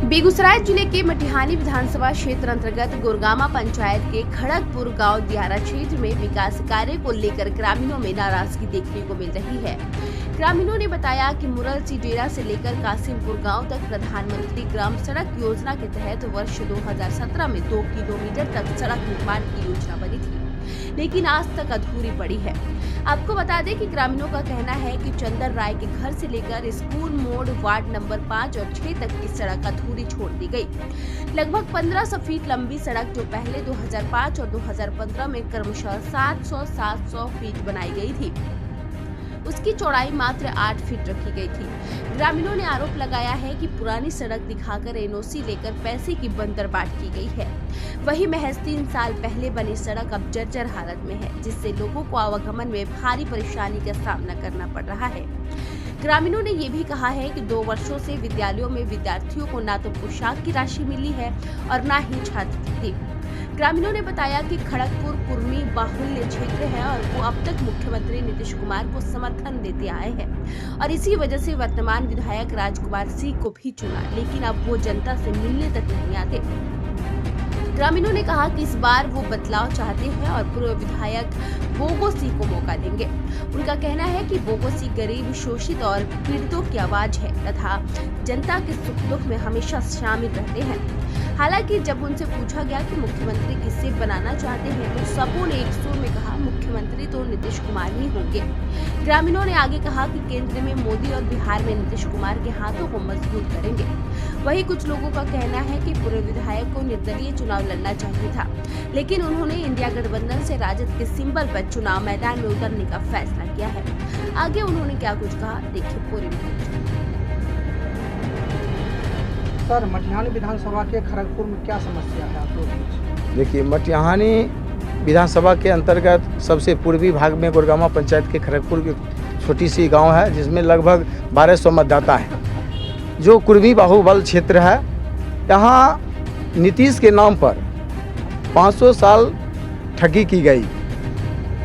बेगूसराय जिले के मटिहानी विधानसभा क्षेत्र अंतर्गत गुरगामा पंचायत के खड़गपुर गांव दियारा क्षेत्र में विकास कार्य को लेकर ग्रामीणों में नाराजगी देखने को मिल रही है। ग्रामीणों ने बताया कि मुरलसी डेरा से लेकर कासिमपुर गांव तक प्रधानमंत्री ग्राम सड़क योजना के तहत वर्ष 2017 में 2 किलोमीटर तक सड़क निर्माण की योजना बनी थी, लेकिन आज तक अधूरी पड़ी है। आपको बता दें कि ग्रामीणों का कहना है कि चंदर राय के घर से लेकर स्कूल मोड़ वार्ड नंबर 5 और 6 तक की सड़क अधूरी छोड़ दी गई। लगभग 1500 फीट लंबी सड़क जो पहले 2005 और 2015 में क्रमशः 700 फीट बनाई गई थी, उसकी चौड़ाई मात्र 8 फीट रखी गई थी। ग्रामीणों ने आरोप लगाया है कि पुरानी सड़क दिखाकर एनओसी लेकर पैसे की बंदरबाट की गई है। वही महज 3 साल पहले बनी सड़क अब जर्जर हालत में है, जिससे लोगों को आवागमन में भारी परेशानी का सामना करना पड़ रहा है। ग्रामीणों ने ये भी कहा है कि 2 वर्षों से विद्यालयों में विद्यार्थियों को न तो पोशाक की राशि मिली है और न ही छात्रवृत्ति। ग्रामीणों ने बताया कि खड़गपुर कुर्मी बाहुल्य क्षेत्र है और वो अब तक मुख्यमंत्री नीतीश कुमार को समर्थन देते आए हैं और इसी वजह से वर्तमान विधायक राजकुमार सिंह को भी चुना, लेकिन अब वो जनता से मिलने तक नहीं आते। ग्रामीणों ने कहा कि इस बार वो बदलाव चाहते हैं और पूर्व विधायक बोगो सिंह को मौका देंगे। उनका कहना है कि बोगो सिंह गरीब, शोषित और पीड़ितों की आवाज है तथा जनता के सुख दुख में हमेशा शामिल रहते हैं। हालांकि जब उनसे पूछा गया कि मुख्यमंत्री किसे बनाना चाहते हैं तो सबों ने एक सुर में कहा मुख्यमंत्री तो नीतीश कुमार ही होंगे। ग्रामीणों ने आगे कहा कि केंद्र में मोदी और बिहार में नीतीश कुमार के हाथों को मजबूत करेंगे। वही कुछ लोगों का कहना है कि पूर्व विधायक को निर्दलीय चुनाव लड़ना चाहिए था, लेकिन उन्होंने इंडिया गठबंधन से राजद के सिंबल पर चुनाव मैदान में उतरने का फैसला किया है। आगे उन्होंने क्या कुछ कहा, देखिए पूरी रिपोर्ट। सर, मटिहानी विधानसभा के खड़गपुर में क्या समस्या है आप लोग? देखिए, मटिहानी विधानसभा के अंतर्गत सबसे पूर्वी भाग में गुरगामा पंचायत के खड़गपुर की छोटी सी गांव है, जिसमें लगभग 1200 मतदाता हैं। जो कुर्मी बाहुबल क्षेत्र है, यहाँ नीतीश के नाम पर 500 साल ठगी की गई।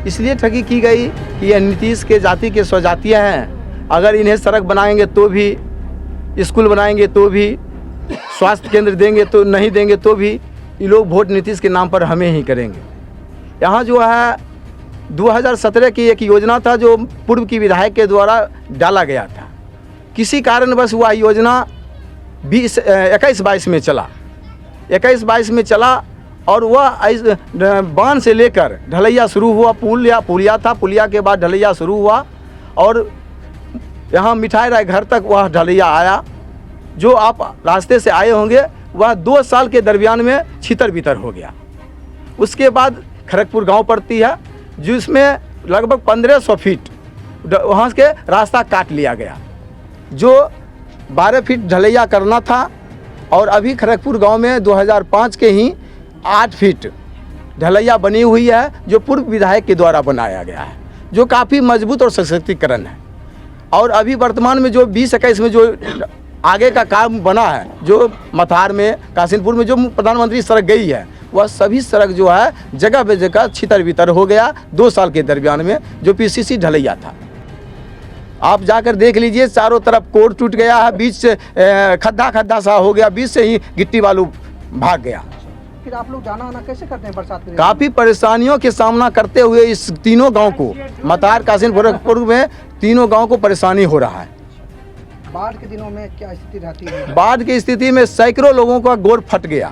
इसलिए ठगी की गई कि यह नीतीश के जाति के स्वजातीय हैं। अगर इन्हें सड़क बनाएंगे तो भी, स्कूल बनाएंगे तो भी, स्वास्थ्य केंद्र देंगे तो नहीं देंगे तो भी, ये लोग वोट नीतीश के नाम पर हमें ही करेंगे। यहाँ जो है 2017 की एक योजना था जो पूर्व की विधायक के द्वारा डाला गया था। किसी कारणवश वह योजना 21-22 में चला, 21-22 में चला और वह बांध से लेकर ढलैया शुरू हुआ। पुलिया था, पुलिया के बाद ढलैया शुरू हुआ और यहाँ मिठाई राय घर तक वह ढलैया आया। जो आप रास्ते से आए होंगे वह 2 साल के दरमियान में छितर बितर हो गया। उसके बाद खड़गपुर गांव पड़ती है, जिसमें लगभग 1500 फीट वहाँ के रास्ता काट लिया गया। जो 12 फीट ढलैया करना था और अभी खड़गपुर गांव में 2005 के ही 8 फीट ढलैया बनी हुई है, जो पूर्व विधायक के द्वारा बनाया गया है, जो काफ़ी मजबूत और सशक्तिकरण है। और अभी वर्तमान में जो 2021 में जो आगे का काम बना है, जो मथार में, कासिमपुर में जो प्रधानमंत्री सड़क गई है, वह सभी सड़क जो है जगह बे जगह छितर बितर हो गया 2 साल के दरमियान में, जो पीसीसी ढलैया था। आप जाकर देख लीजिए, चारों तरफ कोर टूट गया है, बीच से खड्डा सा हो गया, बीच से ही गिट्टी बालू भाग गया। फिर आप लोग जाना आना कैसे करते हैं बरसात में? काफ़ी परेशानियों के सामना करते हुए इस तीनों गाँव को, मथार, कासिमपुर में तीनों गाँव को परेशानी हो रहा है। बाढ़ के दिनों में क्या स्थिति रहती है? बाढ़ की स्थिति में सैकड़ों लोगों का गोर फट गया,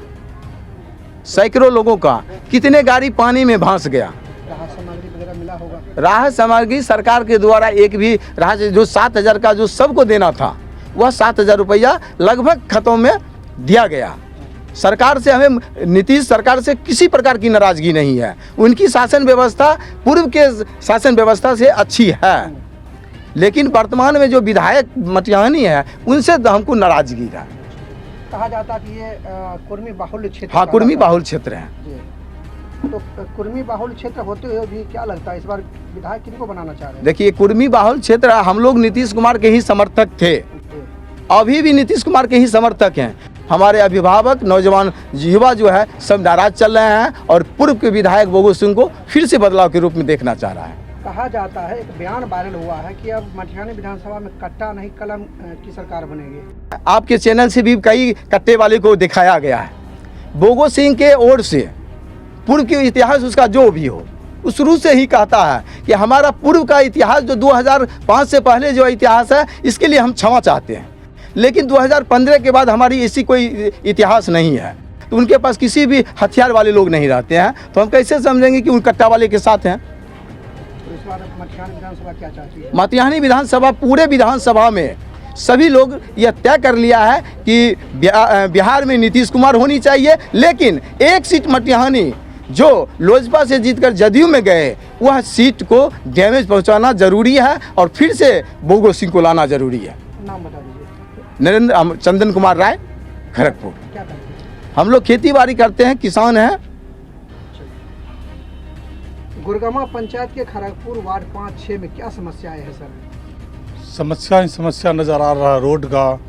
सैकड़ों लोगों का, कितने गाड़ी पानी में भांस गया। राहत सामग्री वगैरह मिला होगा? राहत सामग्री सरकार के द्वारा एक भी राहत, जो 7000 का जो सबको देना था, वह 7000 रुपया लगभग खातों में दिया गया। सरकार से हमें, नीतीश सरकार से किसी प्रकार की नाराजगी नहीं है। उनकी शासन व्यवस्था पूर्व के शासन व्यवस्था से अच्छी है, लेकिन वर्तमान में जो विधायक मटिहानी है उनसे हमको नाराजगी है। कहा जाता कि ये कुर्मी बाहुल्य क्षेत्र। हाँ, कुर्मी बाहुल्य क्षेत्र है। तो कुर्मी बाहुल्य क्षेत्र होते हुए भी क्या लगता है इस बार विधायक किनको बनाना चाह रहे हैं? देखिए, कुर्मी बाहुल्य क्षेत्र, हम लोग नीतीश कुमार के ही समर्थक थे, अभी भी नीतीश कुमार के ही समर्थक हैं। हमारे अभिभावक, नौजवान, युवा जो है सब नाराज चल रहे हैं और पूर्व के विधायक बोगो सिंह को फिर से बदलाव के रूप में देखना चाह रहा है। कहा जाता है, एक बयान वायरल हुआ है कि अब मटिहानी विधानसभा में कट्टा नहीं कलम की सरकार बनेगी। आपके चैनल से भी कई कट्टे वाले को दिखाया गया है। बोगो सिंह के ओर से पूर्व के इतिहास उसका जो भी हो, वो शुरू से ही कहता है कि हमारा पूर्व का इतिहास जो 2005 से पहले जो इतिहास है, इसके लिए हम क्षमा चाहते हैं। लेकिन 2015 के बाद हमारी ऐसी कोई इतिहास नहीं है। तो उनके पास किसी भी हथियार वाले लोग नहीं रहते हैं, तो हम कैसे समझेंगे कि उन कट्टा वाले के साथ हैं। तो इस बार मटिहानी विधानसभा क्या चाहती है? मटिहानी विधानसभा, पूरे विधानसभा में सभी लोग यह तय कर लिया है कि बिहार में नीतीश कुमार होनी चाहिए। लेकिन एक सीट मटिहानी जो लोजपा से जीतकर जदयू में गए, वह सीट को डैमेज पहुंचाना जरूरी है और फिर से बोगो सिंह को लाना जरूरी है। नाम बता दीजिए। नरेंद्र चंदन कुमार राय, खड़गपुर। क्या करते हैं? हम लोग खेती बाड़ी करते हैं, किसान हैं। गुरगामा पंचायत के खड़गपुर वार्ड 5-6 में क्या समस्याएं हैं सर? समस्या नज़र आ रहा है, रोड का,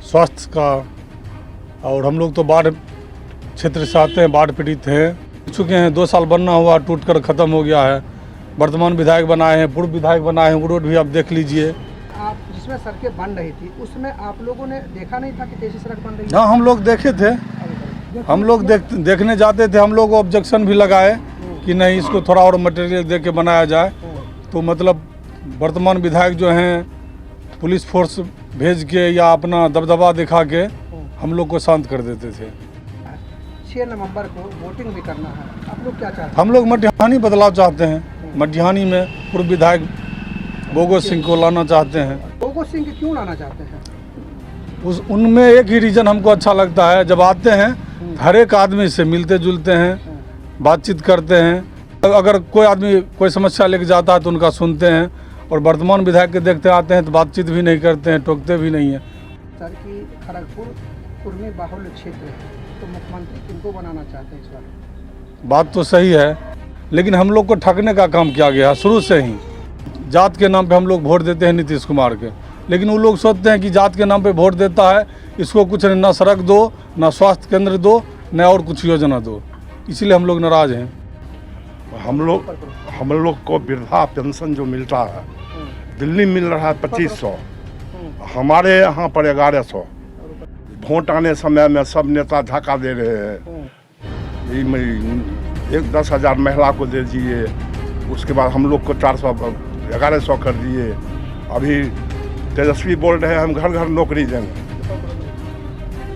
स्वास्थ्य का। और हम लोग तो बाढ़ क्षेत्र से आते हैं, बाढ़ पीड़ित हैं, चुके हैं। 2 साल बनना हुआ, टूट कर ख़त्म हो गया है। वर्तमान विधायक बनाए हैं, पूर्व विधायक बनाए हैं, वो रोड भी आप देख लीजिए। आप जिसमें सड़कें बन रही थी, उसमें आप लोगों ने देखा नहीं था कि कैसी सड़क बन रही है? हाँ, हम लोग देखे थे, हम लोग देखने जाते थे। हम लोग ऑब्जेक्शन भी लगाए कि नहीं, इसको थोड़ा और मटेरियल दे के बनाया जाए। तो मतलब वर्तमान विधायक जो हैं, पुलिस फोर्स भेज के या अपना दबदबा दिखा के हम लोग को शांत कर देते थे। 6 नवंबर को वोटिंग भी करना है, आप लोग क्या चाहते हैं? हम लोग मटिहानी बदलाव चाहते हैं। मटिहानी में पूर्व विधायक बोगो सिंह को लाना चाहते हैं। बोगो सिंह को क्यों लाना चाहते हैं? उनमें एक ही रीज़न हमको अच्छा लगता है, जब आते हैं हर एक आदमी से मिलते जुलते हैं, बातचीत करते हैं। अगर कोई आदमी कोई समस्या लेके जाता है तो उनका सुनते हैं। और वर्तमान विधायक के देखते आते हैं तो बातचीत भी नहीं करते हैं, टोकते भी नहीं हैं। सर की खड़गपुर कुर्मी बाहुल्य क्षेत्र है, तो मुख्यमंत्री किनको बनाना चाहते हैं इस बार? बात तो सही है, लेकिन हम लोग को ठगने का काम किया गया शुरू से ही। जात के नाम पे हम लोग वोट देते हैं नीतीश कुमार के, लेकिन वो लोग सोचते हैं कि जात के नाम पे वोट देता है, इसको कुछ ना सड़क दो, ना स्वास्थ्य केंद्र दो, न और कुछ योजना दो। इसीलिए हम लोग नाराज हैं। हम लोग को वृद्धा पेंशन जो मिलता है, दिल्ली मिल रहा है 2500, हमारे यहाँ पर 1100। वोट आने समय में सब नेता धक्का दे रहे हैं, 10,000 महिला को दे दिए, उसके बाद हम लोग को 1100 कर दिए। अभी तेजस्वी बोल रहे हैं हम घर घर नौकरी देंगे,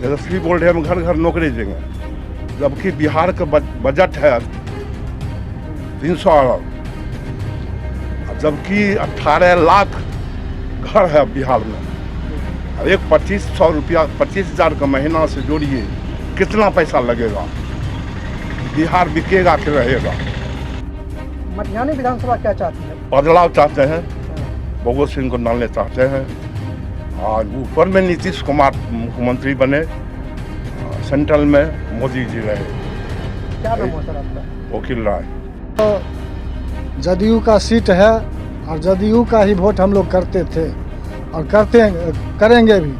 तेजस्वी बोल रहे हैं हम घर घर नौकरी देंगे, जबकि बिहार का बजट है 300 अरब, जबकि 18 लाख घर है बिहार में। एक 2500 रुपया 25,000 का महीना से जोड़िए, कितना पैसा लगेगा? बिहार बिकेगा कि रहेगा? मटिहानी विधानसभा क्या चाहती है? बदलाव चाहते हैं, बोगो सिंह को डालने चाहते हैं, और ऊपर में नीतीश कुमार मुख्यमंत्री बने, सेंट्रल में मोदी जी रहे। क्या नाम हो सर आपका? वकील राय। तो जदयू का सीट है और जदयू का ही वोट हम लोग करते थे और करेंगे भी।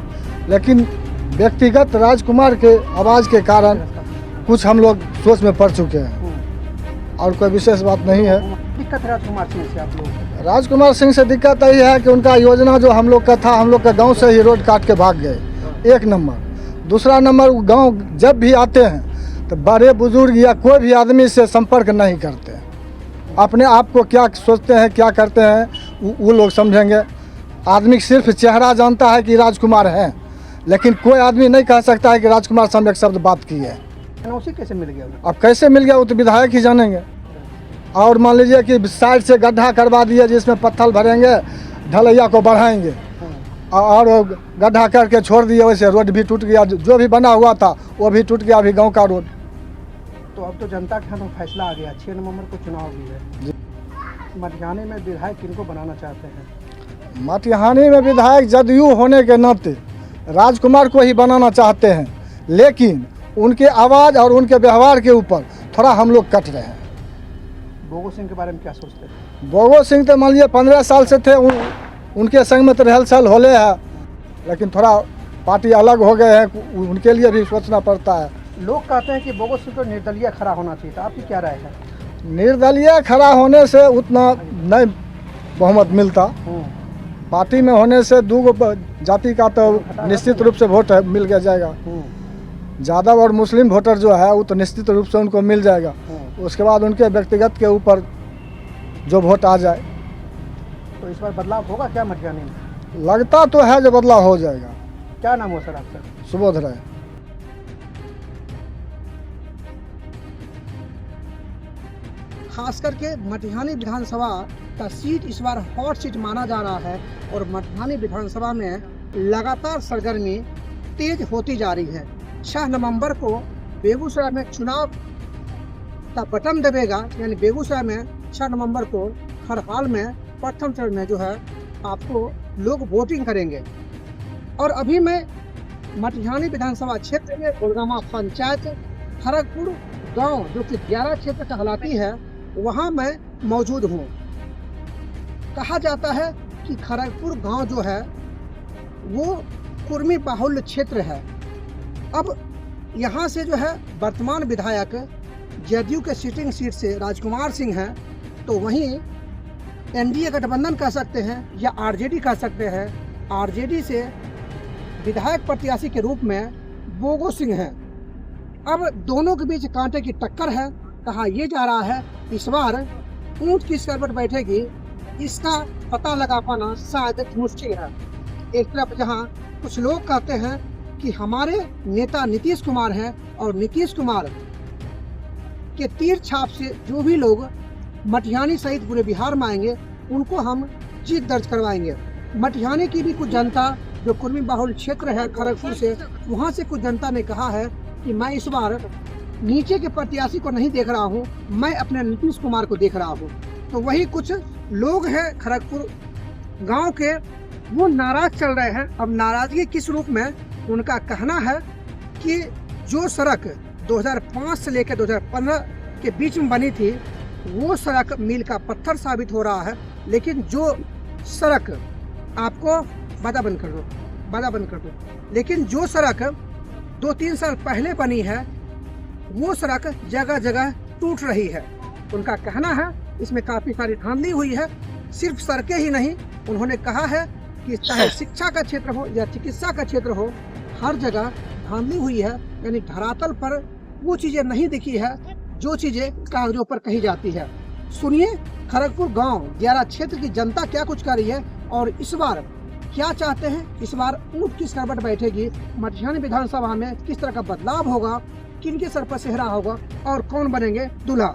लेकिन व्यक्तिगत राजकुमार के आवाज़ के कारण कुछ हम लोग सोच में पड़ चुके हैं, और कोई विशेष बात नहीं है। दिक्कत राजकुमार सिंह से आप लोग? राजकुमार सिंह से दिक्कत यही है कि उनका योजना जो हम लोग का था, हम लोग का गांव से ही रोड काट के भाग गए, 1 नंबर। दूसरा नंबर, गांव जब भी आते हैं तो बड़े बुजुर्ग या कोई भी आदमी से संपर्क नहीं करते। अपने आप को क्या सोचते हैं, क्या करते हैं, वो लोग समझेंगे। आदमी सिर्फ चेहरा जानता है कि राजकुमार हैं, लेकिन कोई आदमी नहीं कह सकता है कि राजकुमार से हम एक शब्द बात की है। एनओसी कैसे मिल गया? अब कैसे मिल गया वो तो विधायक ही जानेंगे। और मान लीजिए कि साइड से गड्ढा करवा दिया, जिसमें पत्थर भरेंगे, ढलैया को बढ़ाएंगे, और गड्ढा करके छोड़ दिए, वैसे रोड भी टूट गया। जो भी बना हुआ था वो भी टूट गया, अभी गाँव का रोड। तो अब तो जनता के हाथ में फैसला आ गया, 6 नवंबर को चुनाव भी है। मटिहानी में विधायक किनको बनाना चाहते हैं? मटिहानी में विधायक जदयू होने के नाते राजकुमार को ही बनाना चाहते हैं, लेकिन उनके आवाज़ और उनके व्यवहार के ऊपर थोड़ा हम लोग कट रहे हैं। बोगो सिंह के बारे में क्या सोचते हैं? बोगो सिंह तो मान लीजिए 15 साल से थे, उनके संग में तो रहल सहल होले है, लेकिन थोड़ा पार्टी अलग हो गए हैं, उनके लिए भी सोचना पड़ता है। लोग कहते हैं कि बोगो सिंह को निर्दलीय खड़ा होना चाहिए था, आपकी क्या राय है? निर्दलीय खड़ा होने से उतना नहीं बहुमत मिलता। पार्टी में होने से दो जाति का तो निश्चित रूप से वोट मिल गया जाएगा। यादव और मुस्लिम वोटर जो है वो तो निश्चित रूप से उनको मिल जाएगा। उसके बाद उनके व्यक्तिगत के ऊपर जो वोट आ जाए। तो इस बार बदलाव होगा क्या मटिहानी में? लगता तो है जो बदलाव हो जाएगा। क्या नाम हो सर आपका? सुबोध राय। खास करके मटिहानी विधानसभा का सीट इस बार हॉट सीट माना जा रहा है और मटिहानी विधानसभा में लगातार सरगर्मी तेज होती जा रही है। 6 नवंबर को बेगूसराय में चुनाव का बटन दबेगा, यानी बेगूसराय में 6 नवंबर को हर हाल में प्रथम चरण में जो है आपको लोग वोटिंग करेंगे। और अभी मैं मटिहानी विधानसभा क्षेत्र में गुरगामा पंचायत खड़गपुर गांव जो कि दियारा क्षेत्र कहलाती है वहां मैं मौजूद हूं। कहा जाता है कि खड़गपुर गांव जो है वो कुर्मी बाहुल्य क्षेत्र है। अब यहां से जो है वर्तमान विधायक जदयू के सिटिंग सीट से राजकुमार सिंह हैं, तो वहीं एनडीए गठबंधन कह सकते हैं या आरजेडी कह सकते हैं, आरजेडी से विधायक प्रत्याशी के रूप में बोगो सिंह हैं। अब दोनों के बीच कांटे की टक्कर है। कहा यह जा रहा है इस बार ऊंट किस करवट बैठेगी इसका पता लगा पाना शायद मुश्किल है। एक तरफ जहां कुछ लोग कहते हैं कि हमारे नेता नीतीश कुमार हैं और नीतीश कुमार के तीर छाप से जो भी लोग मटिहानी सहित पूरे बिहार में आएंगे उनको हम जीत दर्ज करवाएंगे। मटिहानी की भी कुछ जनता जो कुर्मी बाहुल क्षेत्र है खड़गपुर से, वहाँ से कुछ जनता ने कहा है कि मैं इस बार नीचे के प्रत्याशी को नहीं देख रहा हूँ, मैं अपने नीतीश कुमार को देख रहा हूँ। तो वही कुछ लोग हैं खड़गपुर गांव के, वो नाराज चल रहे हैं। अब नाराजगी किस रूप में? उनका कहना है कि जो सड़क 2005 से लेकर 2015 के बीच में बनी थी वो सड़क मील का पत्थर साबित हो रहा है, लेकिन जो सड़क आपको बाधा बंद कर दो, लेकिन जो सड़क 2-3 साल पहले बनी है वो सड़क जगह जगह टूट रही है। उनका कहना है इसमें काफ़ी सारी धांधली हुई है। सिर्फ सड़कें ही नहीं, उन्होंने कहा है कि चाहे शिक्षा का क्षेत्र हो या चिकित्सा का क्षेत्र हो, हर जगह धांधली हुई है। यानी धरातल पर वो चीज़ें नहीं दिखी है जो चीज़ें कागजों पर कही जाती है। सुनिए खड़गपुर गांव दियारा क्षेत्र की जनता क्या कुछ कर रही है और इस बार क्या चाहते हैं। इस बार ऊंट किस करवट बैठेगी, मटिहानी विधानसभा में किस तरह का बदलाव होगा, किनके सर पर सेहरा होगा और कौन बनेंगे दूल्हा।